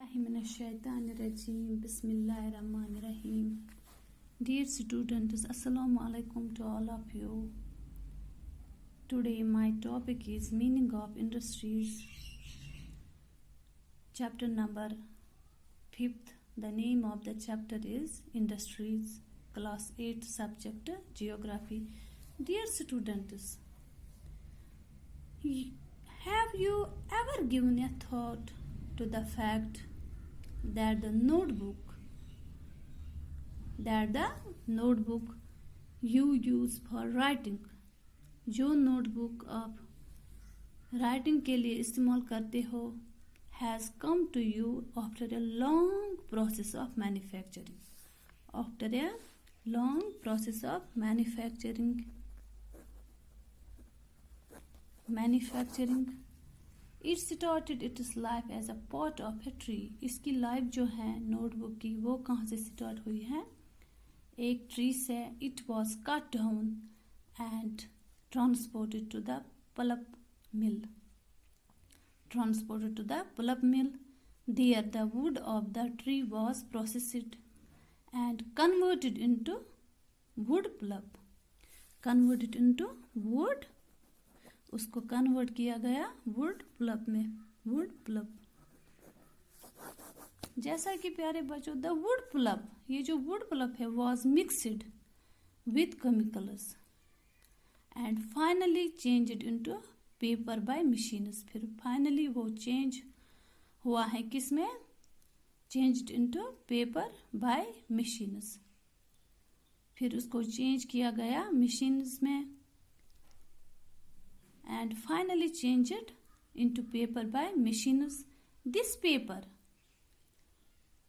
Bismillahirrahmanirrahim. Bismillahirrahmanirrahim. Dear students, Assalamu alaikum to all of you. Today my topic is meaning of industries. Chapter number 5th. The name of the chapter is Industries. Class 8 subject Geography. Dear students, have you ever given a thought to the fact that the notebook you use for writing, जो notebook आप writing के लिए इस्तेमाल करते हो, has come to you after a long process of manufacturing. After a long process of manufacturing. It started its life as a part of a tree. इसकी life जो है नोटबुक की वो कहाँ से स्टार्ट हुई है? एक ट्री से. It was cut down and transported to the pulp mill. There the wood of the tree was processed and converted into wood pulp. उसको कन्वर्ट किया गया वुड पल्प में. जैसा कि प्यारे बच्चों, द वुड पल्प, ये जो वुड पल्प है was mixed with chemicals and finally changed into paper by machines. फिर फाइनली वो चेंज हुआ है किसमें? Changed into paper by machines. फिर उसको चेंज किया गया मशीन्स में and finally changed into paper by machines. This paper,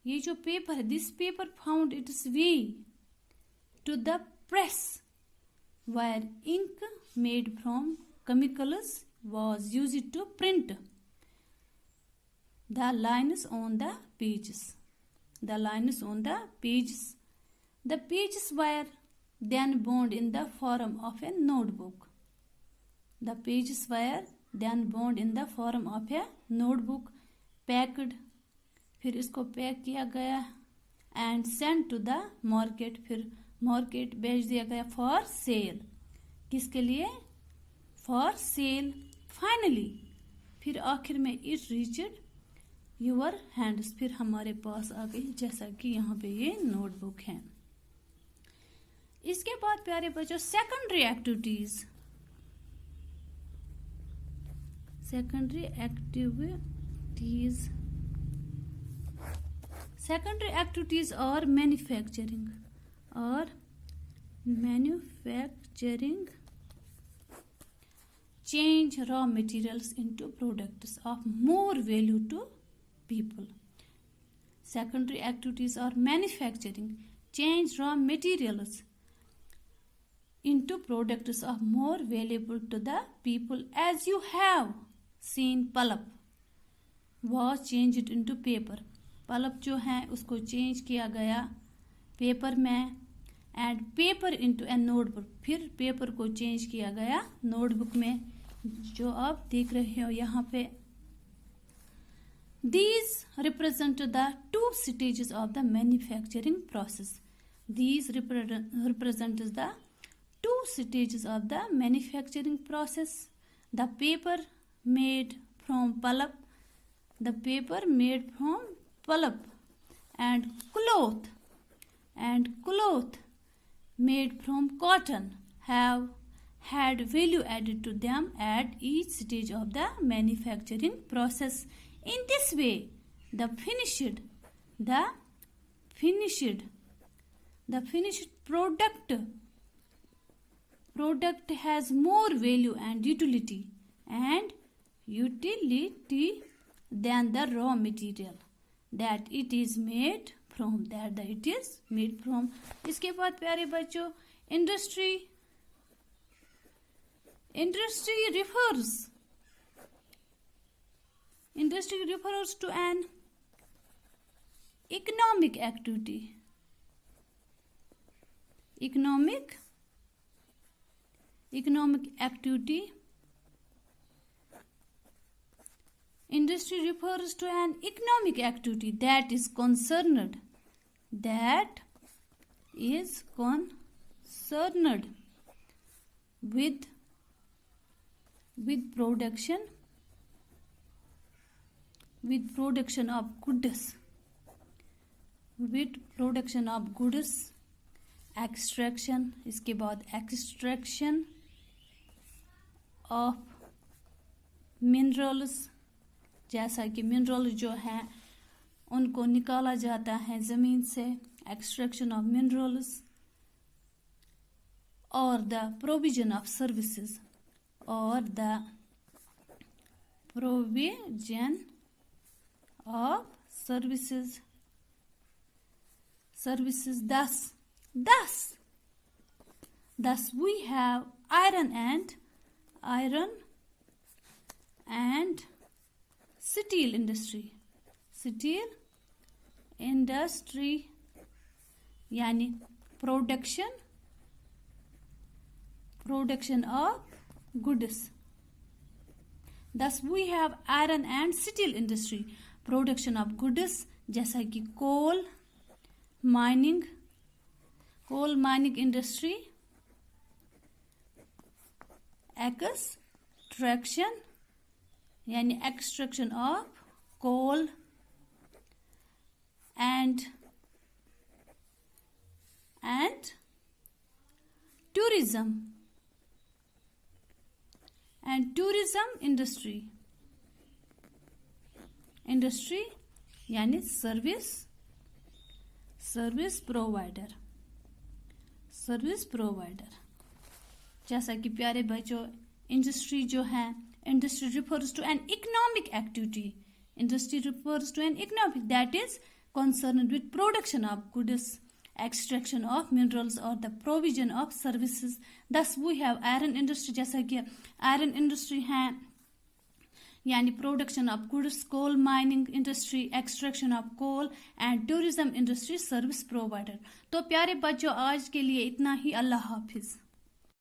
ये जो पेपर है, this paper found its way to the press where ink made from chemicals was used to print the lines on the pages. The pages were then bound in the form of a notebook. Packed. फिर इसको pack किया गया and send to the market. फिर market बेच दिया गया for sale. किसके लिए? For sale. फाइनली, फिर आखिर में इट रीच्ड योर हैंड्स. फिर हमारे पास आ गई, जैसा कि यहाँ पे ये नोटबुक है. इसके बाद प्यारे बच्चों secondary activities are manufacturing. Change raw materials into products of more value to people. Secondary activities are manufacturing. Change raw materials into products of more valuable to the people. As you have seen, pulp was changed into paper. Pulp जो है उसको change किया गया paper में and paper into A notebook. फिर paper को change किया गया नोटबुक में, जो आप देख रहे हो यहाँ पे. These represent the two stages of the manufacturing process. These represent the two stages of the manufacturing process. The paper made from pulp and cloth made from cotton have had value added to them at each stage of the manufacturing process. In this way, the finished product has more value and utility than the raw material that it is made from. इसके बाद प्यारे बच्चों industry refers to an economic activity Industry refers to an economic activity that is concerned with production of goods, extraction, इसके बाद extraction of minerals, जैसा कि mineral जो हैं उनको निकाला जाता है ज़मीन से, extraction of minerals, or the provision of services, thus we have iron and steel industry यानी production of goods. Thus we have iron and steel industry, production of goods, जैसा कि coal mining industry, extraction यानी extraction of coal, and tourism industry यानी service provider. जैसा कि प्यारे बच्चों, industry जो है, industry refers to an economic activity. Industry refers to an economic that is concerned with production of goods, extraction of minerals, or the provision of services. Thus we have iron industry, जैसा कि iron industry है यानी production of goods, coal mining industry, extraction of coal, and tourism industry service provider. तो प्यारे बच्चों, आज के लिए इतना ही. अल्लाह हाफिज.